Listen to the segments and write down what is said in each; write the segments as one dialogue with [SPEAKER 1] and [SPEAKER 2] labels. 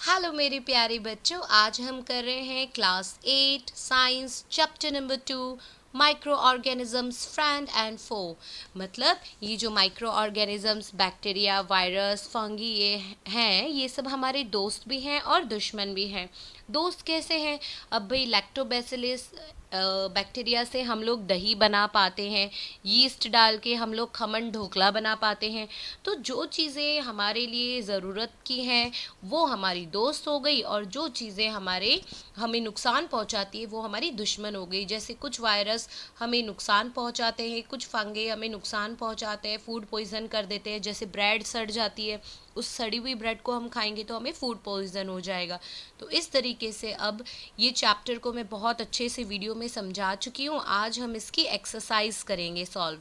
[SPEAKER 1] Hello मेरे प्यारे बच्चों, आज हम कर रहे हैं class 8 science chapter number 2 micro organisms friend and foe. मतलब ये जो micro organisms bacteria virus fungi ये सब हमारे दोस्त भी हैं और दुश्मन भी हैं। दोस्त कैसे हैं? अब भाई लैक्टोबैसिलस बैक्टीरिया से हम लोग दही बना पाते हैं, यीस्ट डाल के हम लोग खमन ढोकला बना पाते हैं। तो जो चीज़ें हमारे लिए ज़रूरत की हैं वो हमारी दोस्त हो गई, और जो चीज़ें हमें नुकसान पहुंचाती है वो हमारी दुश्मन हो गई। जैसे कुछ वायरस हमें नुकसान पहुंचाते हैं, कुछ फंगे हमें नुकसान पहुंचाते हैं, फूड पॉइजन कर देते हैं। जैसे ब्रेड सड़ जाती है, उस सड़ी हुई ब्रेड को हम खाएंगे तो हमें फूड पॉइजन हो जाएगा। तो इस तरीके से अब ये चैप्टर को मैं बहुत अच्छे से वीडियो में समझा चुकी हूँ। आज हम इसकी एक्सरसाइज करेंगे सॉल्व।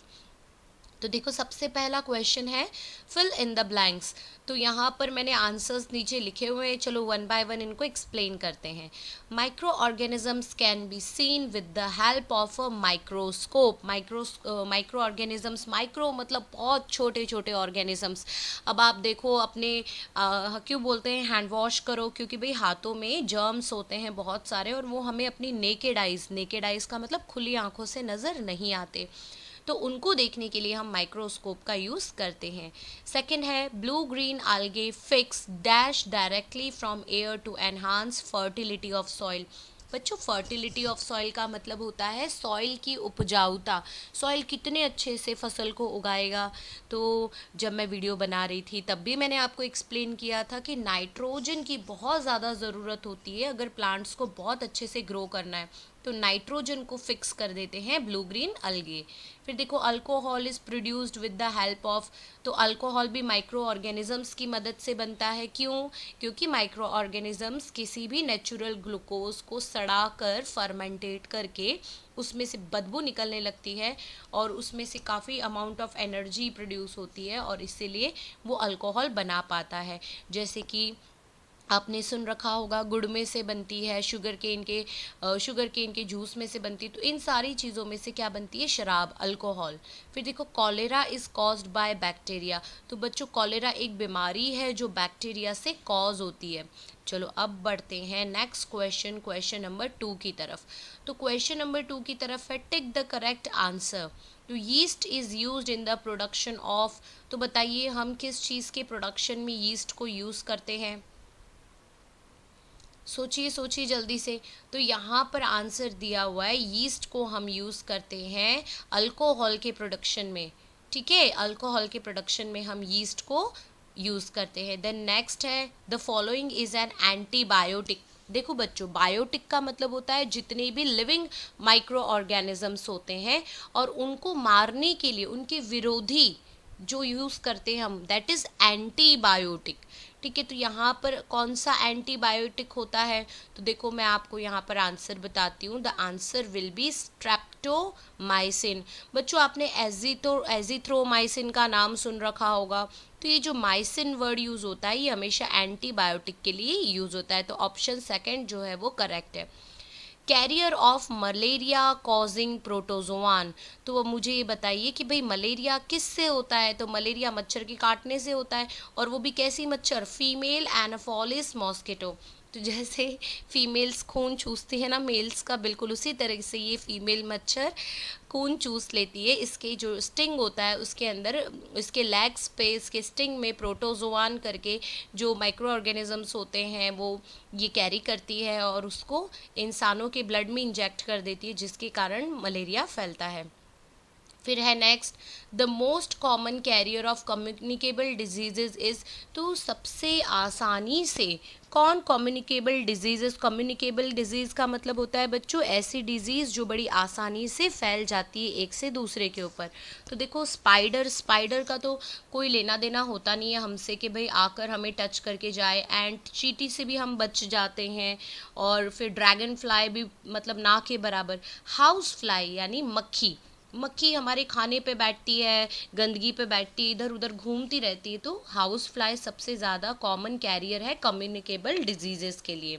[SPEAKER 1] तो देखो, सबसे पहला क्वेश्चन है फिल इन द ब्लैंक्स। तो यहाँ पर मैंने आंसर्स नीचे लिखे हुए हैं, चलो वन बाय वन इनको एक्सप्लेन करते हैं। Microorganisms can be seen with the help of a microscope. Micro organisms, micro मतलब बहुत छोटे छोटे ऑर्गेनिजम्स। अब आप देखो अपने क्यों बोलते हैं हैंड वॉश करो, क्योंकि भाई हाथों में जर्म्स होते हैं बहुत सारे, और वो हमें अपनी नेकेड आइज का मतलब खुली आंखों से नज़र नहीं आते। तो उनको देखने के लिए हम माइक्रोस्कोप का यूज़ करते हैं। सेकंड है blue green algae fix dash directly from air to enhance fertility of soil. बच्चों, फर्टिलिटी ऑफ सॉइल का मतलब होता है सॉइल की उपजाऊता। सॉइल कितने अच्छे से फसल को उगाएगा। तो जब मैं वीडियो बना रही थी तब भी मैंने आपको एक्सप्लेन किया था कि नाइट्रोजन की बहुत ज़्यादा ज़रूरत होती है अगर प्लांट्स को बहुत अच्छे से ग्रो करना है। तो नाइट्रोजन को फिक्स कर देते हैं ब्लू ग्रीन algae। फिर देखो, alcohol is produced with the help of. तो अल्कोहल भी माइक्रो ऑर्गेनिजम्स की मदद से बनता है। क्यों? क्योंकि माइक्रो ऑर्गेनिजम्स किसी भी नेचुरल ग्लूकोज को सड़ा कर फर्मेंटेट करके उसमें से बदबू निकलने लगती है, और उसमें से काफ़ी अमाउंट ऑफ एनर्जी प्रोड्यूस होती है, और इसीलिए वो अल्कोहल बना पाता है। जैसे कि आपने सुन रखा होगा गुड़ में से बनती है, शुगर केन के जूस में से बनती है। तो इन सारी चीज़ों में से क्या बनती है? शराब, अल्कोहल। फिर देखो, cholera is caused by bacteria. तो बच्चों, कॉलेरा एक बीमारी है जो बैक्टीरिया से कॉज होती है। चलो अब बढ़ते हैं नेक्स्ट क्वेश्चन, क्वेश्चन नंबर 2 की तरफ। तो क्वेश्चन नंबर 2 की तरफ है टिक द करेक्ट आंसर। तो yeast is used in the production of. तो बताइए हम किस चीज़ के प्रोडक्शन में यीस्ट को यूज़ करते हैं? सोचिए सोचिए जल्दी से। तो यहाँ पर आंसर दिया हुआ है, यीस्ट को हम यूज़ करते हैं अल्कोहल के प्रोडक्शन में। ठीक है, अल्कोहल के प्रोडक्शन में हम यीस्ट को यूज़ करते हैं। देन नेक्स्ट है the following is an antibiotic. देखो बच्चों, बायोटिक का मतलब होता है जितने भी लिविंग माइक्रो ऑर्गेनिजम्स होते हैं और उनको मारने के लिए उनके विरोधी जो यूज़ करते हैं हम, दैट इज़ एंटीबायोटिक। ठीक है, तो यहाँ पर कौन सा एंटीबायोटिक होता है? तो देखो मैं आपको यहाँ पर आंसर बताती हूँ। The answer will be streptomycin. बच्चों, आपने एजिथ्रोमाइसिन का नाम सुन रखा होगा। तो ये जो माइसिन वर्ड यूज़ होता है ये हमेशा एंटीबायोटिक के लिए यूज़ होता है। तो ऑप्शन सेकंड जो है वो करेक्ट है। Carrier of malaria causing protozoan. तो अब मुझे ये बताइए कि भाई मलेरिया किससे होता है? तो मलेरिया मच्छर के काटने से होता है, और वो भी कैसी मच्छर? Female anopheles mosquito. तो जैसे फीमेल्स खून चूसती है ना मेल्स का, बिल्कुल उसी तरह से ये फीमेल मच्छर खून चूस लेती है। इसके जो स्टिंग होता है उसके अंदर, इसके लेग्स पे, इसके स्टिंग में प्रोटोजोआन करके जो माइक्रो ऑर्गेनिजम्स होते हैं वो ये कैरी करती है, और उसको इंसानों के ब्लड में इंजेक्ट कर देती है, जिसके कारण मलेरिया फैलता है। फिर है next, the most common carrier of communicable diseases is. तो सबसे आसानी से कौन कम्युनिकेबल डिजीजेस? कम्युनिकेबल डिजीज़ का मतलब होता है बच्चों ऐसी डिजीज़ जो बड़ी आसानी से फैल जाती है एक से दूसरे के ऊपर। तो देखो, स्पाइडर का तो कोई लेना देना होता नहीं है हमसे कि भाई आकर हमें टच करके जाए। एंड चींटी से भी हम बच जाते हैं, और फिर ड्रैगन फ्लाई भी मतलब ना के बराबर। हाउस फ्लाई यानी मक्खी हमारे खाने पे बैठती है, गंदगी पे बैठती है, इधर उधर घूमती रहती है। तो हाउस फ्लाई सबसे ज़्यादा कॉमन कैरियर है कम्युनिकेबल डिजीजेस के लिए।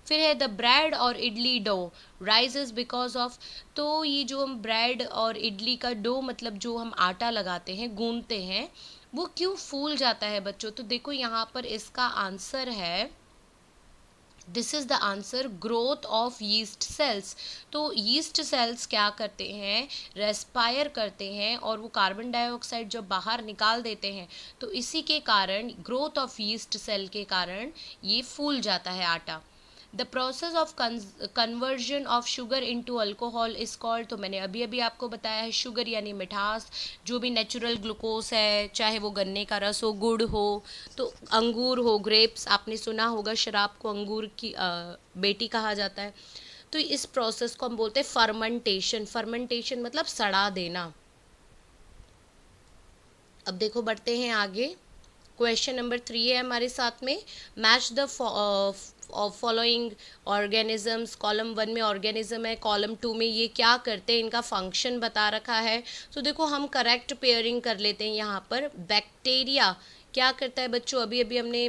[SPEAKER 1] फिर है द ब्रेड और idli dough rises because of. तो ये जो हम ब्रेड और इडली का डो मतलब जो हम आटा लगाते हैं, गूंदते हैं, वो क्यों फूल जाता है बच्चों? तो देखो यहाँ पर इसका आंसर है this is the answer, growth of yeast cells. तो यीस्ट सेल्स क्या करते हैं, रेस्पायर करते हैं और वो कार्बन डाइऑक्साइड जब बाहर निकाल देते हैं, तो इसी के कारण, ग्रोथ ऑफ यीस्ट सेल के कारण ये फूल जाता है आटा। The process of conversion of sugar into alcohol is called, तो मैंने अभी अभी आपको बताया है, शुगर यानी मिठास, जो भी नेचुरल ग्लूकोज है, चाहे वो गन्ने का रस हो, गुड़ हो, तो अंगूर हो, ग्रेप्स, आपने सुना होगा शराब को अंगूर की बेटी कहा जाता है। तो इस प्रोसेस को हम बोलते हैं फर्मेंटेशन। फर्मेंटेशन मतलब सड़ा देना। अब देखो बढ़ते हैं आगे। क्वेश्चन नंबर 3 है हमारे साथ में, match the following organisms. Column 1 में ऑर्गेनिज्म है, कॉलम 2 में ये क्या करते हैं, इनका फंक्शन बता रखा है। तो देखो हम करेक्ट पेयरिंग कर लेते हैं यहाँ पर। बैक्टीरिया क्या करता है बच्चों, अभी अभी हमने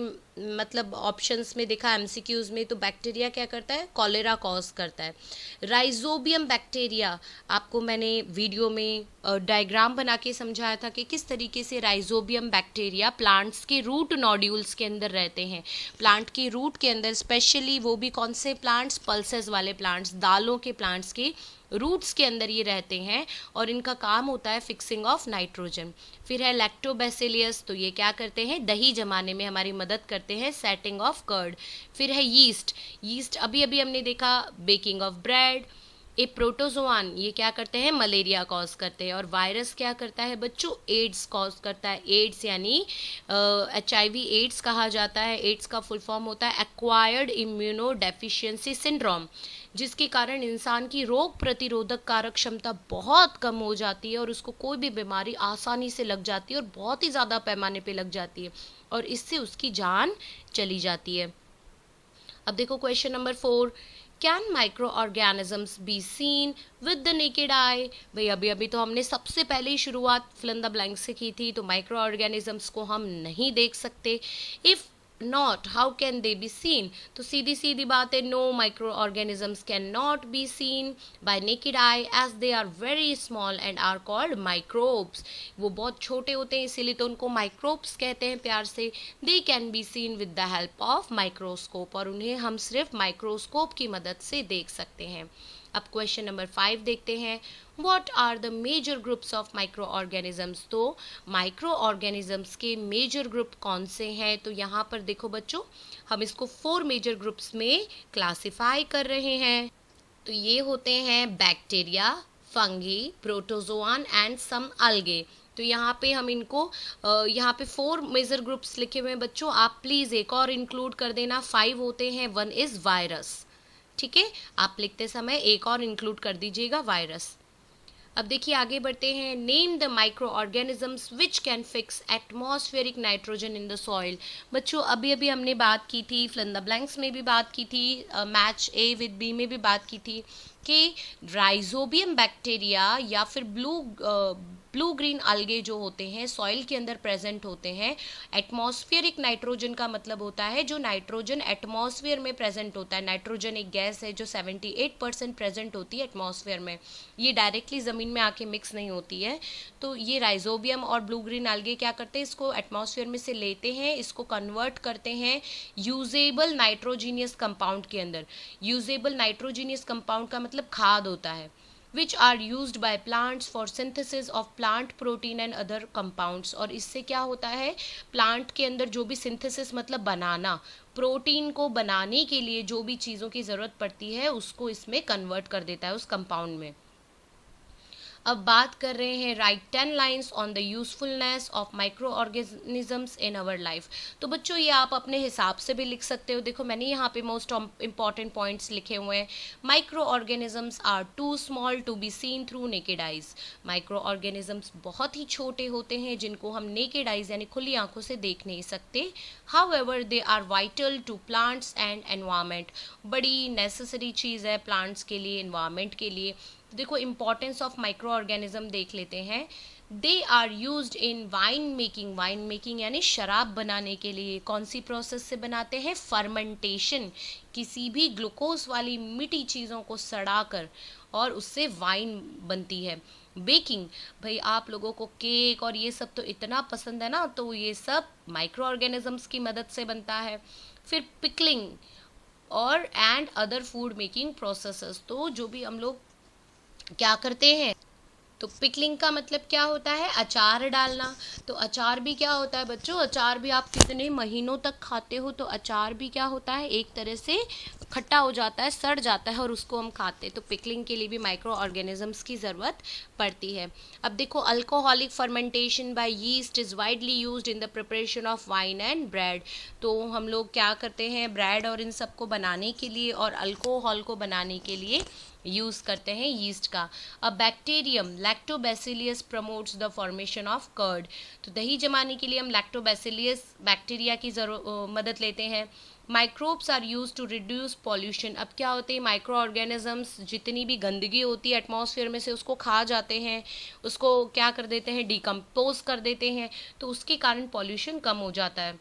[SPEAKER 1] मतलब ऑप्शंस में देखा, एमसीक्यूज में, तो बैक्टीरिया क्या करता है, कॉलेरा कॉज करता है। राइजोबियम बैक्टीरिया, आपको मैंने वीडियो में डायग्राम बना के समझाया था कि किस तरीके से राइजोबियम बैक्टीरिया प्लांट्स के रूट नोड्यूल्स के अंदर रहते हैं। प्लांट के रूट के अंदर, स्पेशली वो भी कौन से प्लांट्स, पल्सेस वाले प्लांट्स, दालों के प्लांट्स के रूट्स के अंदर ये रहते हैं और इनका काम होता है फिक्सिंग ऑफ नाइट्रोजन। फिर है लैक्टोबैसिलियस, तो ये क्या करते हैं, दही जमाने में हमारी मदद करते हैं, सेटिंग ऑफ कर्ड। फिर है यीस्ट, यीस्ट अभी अभी हमने देखा, baking of bread. A protozoan, ये क्या करते हैं, मलेरिया कॉज करते हैं। और वायरस क्या करता है बच्चों, एड्स कॉज करता है। एड्स यानी HIV एड्स कहा जाता है। एड्स का फुल फॉर्म होता है एक्वायर्ड इम्यूनो डेफिशिएंसी सिंड्रोम, जिसके कारण इंसान की रोग प्रतिरोधक कारक क्षमता बहुत कम हो जाती है और उसको कोई भी बीमारी आसानी से लग जाती है और बहुत ही ज़्यादा पैमाने पे लग जाती है और इससे उसकी जान चली जाती है। अब देखो question number 4, can micro organisms be seen with the naked eye. भाई अभी अभी तो हमने सबसे पहले ही शुरुआत फिल इन द ब्लैंक से की थी, तो माइक्रो ऑर्गेनिजम्स को हम नहीं देख सकते। If not how can they be seen, तो सीधी सीधी बात है, no, microorganisms can not be seen by naked eye as they are very small and are called microbes. वो बहुत छोटे होते हैं इसीलिए तो उनको माइक्रोब्स कहते हैं प्यार से। They can be seen with the help of microscope, और उन्हें हम सिर्फ माइक्रोस्कोप की मदद से देख सकते हैं। अब क्वेश्चन नंबर 5 देखते हैं, what are the major groups of microorganisms. तो माइक्रो ऑर्गेनिजम्स के मेजर ग्रुप कौन से हैं, तो यहाँ पर देखो बच्चों, हम इसको 4 मेजर ग्रुप्स में क्लासिफाई कर रहे हैं। तो ये होते हैं bacteria, fungi, protozoan and some algae. तो यहाँ पे हम इनको यहाँ पे 4 मेजर ग्रुप्स लिखे हुए हैं बच्चों, आप प्लीज़ एक और इंक्लूड कर देना, 5 होते हैं, 1 इज़ वायरस। ठीक है, आप लिखते समय एक और इंक्लूड कर दीजिएगा, वायरस। अब देखिए आगे बढ़ते हैं, name the micro organisms which can fix atmospheric nitrogen in the soil. बच्चों अभी अभी हमने बात की थी, फिल इन द ब्लैंक्स में भी बात की थी, मैच ए विद बी में भी बात की थी कि राइजोबियम बैक्टीरिया या फिर ब्लू ग्रीन अलगे जो होते हैं सॉइल के अंदर प्रेजेंट होते हैं। एटमॉस्फेरिक नाइट्रोजन का मतलब होता है जो नाइट्रोजन एटमॉस्फेयर में प्रेजेंट होता है। नाइट्रोजन एक गैस है जो 78% प्रेजेंट होती है एटमॉस्फेयर में, ये डायरेक्टली ज़मीन में आके मिक्स नहीं होती है। तो ये राइजोबियम और ब्लू ग्रीन अलगे क्या करते हैं, इसको एटमॉस्फेयर में से लेते हैं, इसको कन्वर्ट करते हैं यूजेबल नाइट्रोजीनियस कंपाउंड के अंदर। यूजेबल नाइट्रोजीनियस कंपाउंड का मतलब खाद होता है, which are used by plants for synthesis of plant protein and other compounds। और इससे क्या होता है, प्लांट के अंदर जो भी सिंथेसिस मतलब बनाना, प्रोटीन को बनाने के लिए जो भी चीज़ों की ज़रूरत पड़ती है उसको इसमें कन्वर्ट कर देता है उस कंपाउंड में। अब बात कर रहे हैं, write 10 lines on the usefulness of microorganisms in our life. तो बच्चों ये आप अपने हिसाब से भी लिख सकते हो। देखो मैंने यहाँ पे मोस्ट इंपॉर्टेंट पॉइंट्स लिखे हुए हैं। Micro organisms are too small to be seen through naked eyes. Microorganisms बहुत ही छोटे होते हैं जिनको हम नेकेड आइज यानी खुली आंखों से देख नहीं सकते। However they are vital to plants and environment. बड़ी नेसेसरी चीज़ है प्लांट्स के लिए, एनवायरमेंट के लिए। देखो इंपॉर्टेंस ऑफ माइक्रो ऑर्गेनिज्म देख लेते हैं। They are used in wine making. Wine making यानी शराब बनाने के लिए कौन सी प्रोसेस से बनाते हैं, फर्मेंटेशन। किसी भी ग्लूकोज वाली मीठी चीज़ों को सड़ाकर और उससे वाइन बनती है। बेकिंग, भाई आप लोगों को केक और ये सब तो इतना पसंद है ना, तो ये सब माइक्रो ऑर्गेनिजम्स की मदद से बनता है। फिर पिकलिंग, और and other food making processes. तो जो भी हम लोग क्या करते हैं, तो पिकलिंग का मतलब क्या होता है, अचार डालना। तो अचार भी क्या होता है बच्चों, अचार भी आप कितने महीनों तक खाते हो, तो अचार भी क्या होता है, एक तरह से खट्टा हो जाता है, सड़ जाता है और उसको हम खाते हैं। तो पिकलिंग के लिए भी माइक्रो ऑर्गेनिजम्स की ज़रूरत पड़ती है। अब देखो, alcoholic fermentation by yeast is widely used in the preparation of wine and bread. तो हम लोग क्या करते हैं, ब्रेड और इन सब को बनाने के लिए और अल्कोहल को बनाने के लिए यूज़ करते हैं यीस्ट का। A bacterium lactobacillus promotes the formation of curd. तो दही जमाने के लिए हम लैक्टोबैसिलियस बैक्टीरिया की मदद लेते हैं। Microbes are use to reduce pollution. अब क्या होते हैं, माइक्रो ऑर्गेनिजम्स जितनी भी गंदगी होती है एटमॉस्फेयर में से उसको खा जाते हैं, उसको क्या कर देते हैं, डिकम्पोज कर देते हैं, तो उसके कारण पॉल्यूशन कम हो जाता है।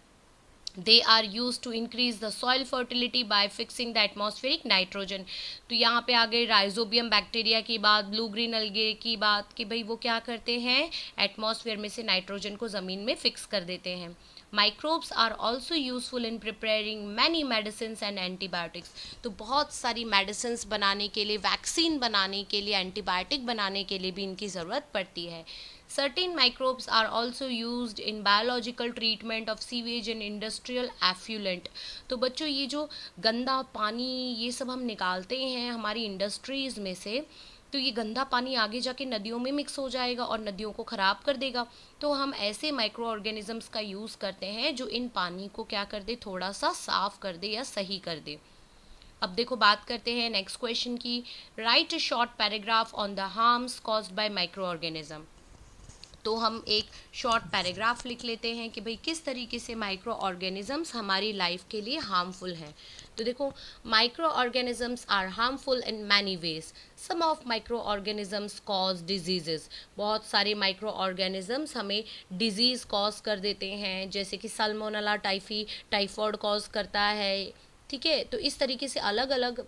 [SPEAKER 1] They are used to increase the soil fertility by fixing the atmospheric nitrogen। तो यहाँ पे आ गए राइजोबियम बैक्टीरिया की बात, ब्लू ग्रीन अलगे की बात, कि भाई वो क्या करते हैं, एटमॉस्फेयर में से नाइट्रोजन को ज़मीन में फिक्स कर देते हैं। Microbes are also useful in preparing many medicine and antibiotics. तो बहुत सारी मेडिसिन बनाने के लिए, वैक्सीन बनाने के लिए, एंटीबायोटिक बनाने के लिए भी इनकी ज़रूरत पड़ती है। Certain microbes are also used in biological treatment of sewage and industrial effluent। तो बच्चों, ये जो गंदा पानी ये सब हम निकालते हैं हमारी इंडस्ट्रीज़ में से, तो ये गंदा पानी आगे जाके नदियों में मिक्स हो जाएगा और नदियों को ख़राब कर देगा। तो हम ऐसे माइक्रो ऑर्गेनिजम्स का यूज़ करते हैं जो इन पानी को क्या कर दे, थोड़ा सा साफ कर दे या सही कर दे। अब देखो, बात करते हैं नेक्स्ट क्वेश्चन की। Right a short paragraph on the harms caused by micro organism. तो हम एक शॉर्ट पैराग्राफ लिख लेते हैं कि भाई किस तरीके से माइक्रो ऑर्गेनिजम्स हमारी लाइफ के लिए हार्मफुल हैं। तो देखो, micro organisms are harmful in many ways. Some of microorganisms cause diseases. बहुत सारे माइक्रो ऑर्गेनिजम्स हमें डिजीज़ कॉज कर देते हैं, जैसे कि सल्मोनेला टाइफी टाइफॉइड कॉज करता है, ठीक है। तो इस तरीके से अलग अलग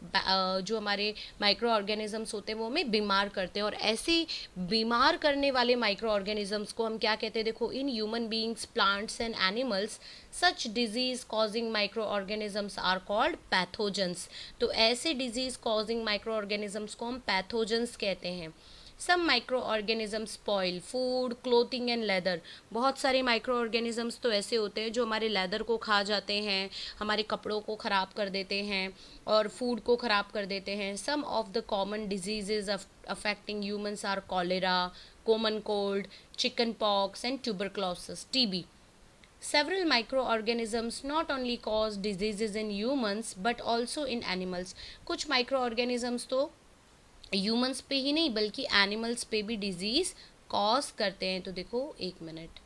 [SPEAKER 1] जो हमारे माइक्रो ऑर्गेनिजम्स होते हैं वो हमें बीमार करते हैं, और ऐसे बीमार करने वाले माइक्रो ऑर्गेनिजम्स को हम क्या कहते हैं, देखो, in human beings, plants and animals such disease causing micro organisms are called pathogens. तो ऐसे डिजीज कॉजिंग माइक्रो ऑर्गेनिजम्स को हम पैथोजेंस कहते हैं। Some micro organism spoil food, clothing and leather. बहुत सारे माइक्रो ऑर्गेनिजम्स तो ऐसे होते हैं जो हमारे लेदर को खा जाते हैं, हमारे कपड़ों को ख़राब कर देते हैं और फूड को ख़राब कर देते हैं। Some of the common diseases affecting humans are cholera, common cold, chicken pox and tuberculosis, TB. Several microorganisms not only cause diseases in humans but also in animals। कुछ microorganisms तो ह्यूमंस पे ही नहीं बल्कि एनिमल्स पे भी disease cause करते हैं। तो देखो, एक मिनट,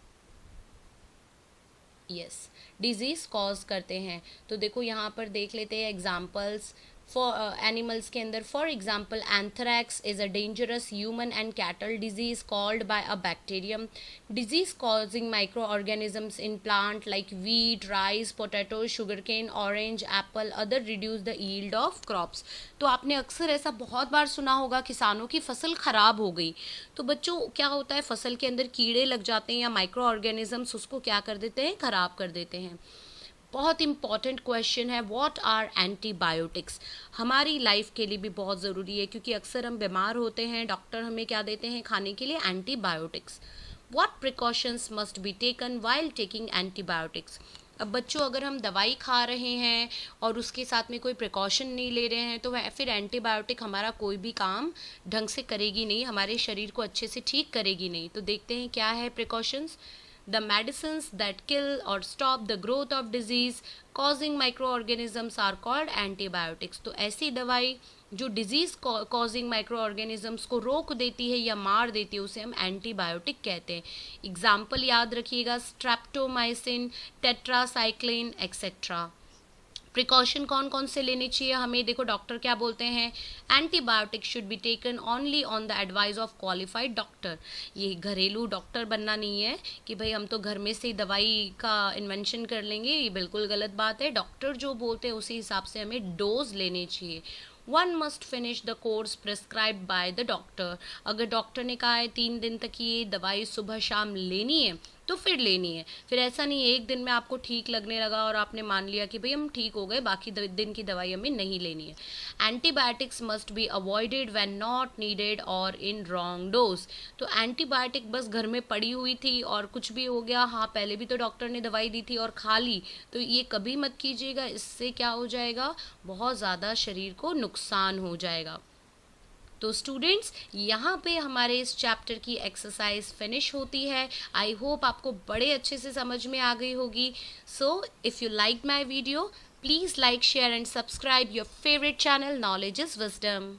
[SPEAKER 1] यस, डिजीज कॉज करते हैं। तो देखो यहाँ पर देख लेते हैं एग्जांपल्स फॉर एनिमल्स के अंदर। For example, anthrax is a dangerous human and cattle disease called by a bacterium. Disease causing micro organisms in plant like wheat, rice, potato, sugarcane, orange, Apple, other reduce the yield of crops. तो आपने अक्सर ऐसा बहुत बार सुना होगा, किसानों की फसल खराब हो गई, तो बच्चों क्या होता है, फसल के अंदर कीड़े लग जाते हैं या माइक्रो ऑर्गेनिजम्स उसको क्या कर देते हैं, खराब कर देते हैं। बहुत इंपॉर्टेंट क्वेश्चन है, व्हाट आर एंटीबायोटिक्स। हमारी लाइफ के लिए भी बहुत ज़रूरी है, क्योंकि अक्सर हम बीमार होते हैं, डॉक्टर हमें क्या देते हैं खाने के लिए, antibiotics. What precautions must be taken while taking antibiotics. अब बच्चों, अगर हम दवाई खा रहे हैं और उसके साथ में कोई प्रिकॉशन नहीं ले रहे हैं, तो वह फिर एंटीबायोटिक हमारा कोई भी काम ढंग से करेगी नहीं, हमारे शरीर को अच्छे से ठीक करेगी नहीं। तो देखते हैं क्या है precautions. The medicines that kill or stop the growth of disease causing microorganisms are called antibiotics। तो ऐसी दवाई जो डिजीज कॉजिंग माइक्रो ऑर्गेनिजम्स को रोक देती है या मार देती है उसे हम एंटीबायोटिक कहते हैं। एग्जाम्पल याद रखिएगा, स्ट्रेप्टोमाइसिन, टेट्रासाइक्लिन एक्सेट्रा। प्रिकॉशन कौन कौन से लेने चाहिए हमें, देखो डॉक्टर क्या बोलते हैं, antibiotic should be taken only on the advice of qualified doctor. ये घरेलू डॉक्टर बनना नहीं है कि भाई हम तो घर में से दवाई का इन्वेंशन कर लेंगे, ये बिल्कुल गलत बात है। डॉक्टर जो बोलते हैं उसी हिसाब से हमें डोज लेने चाहिए। One must finish the course prescribe by the doctor. अगर डॉक्टर ने कहा है 3 दिन तक ये दवाई सुबह शाम लेनी है, तो फिर लेनी है। फिर ऐसा नहीं है एक दिन में आपको ठीक लगने लगा और आपने मान लिया कि भाई हम ठीक हो गए, बाकी दिन की दवाई हमें नहीं लेनी है। Antibiotics must be avoided when not needed और इन रॉन्ग डोज। तो एंटीबायोटिक बस घर में पड़ी हुई थी और कुछ भी हो गया, हाँ पहले भी तो डॉक्टर ने दवाई दी थी और खा ली, तो ये कभी मत कीजिएगा। इससे क्या हो जाएगा, बहुत ज़्यादा शरीर को नुकसान हो जाएगा। तो स्टूडेंट्स, यहाँ पे हमारे इस चैप्टर की एक्सरसाइज फिनिश होती है। आई होप आपको बड़े अच्छे से समझ में आ गई होगी। So if you like my video, please like, share and subscribe your favourite channel knowledge is wisdom.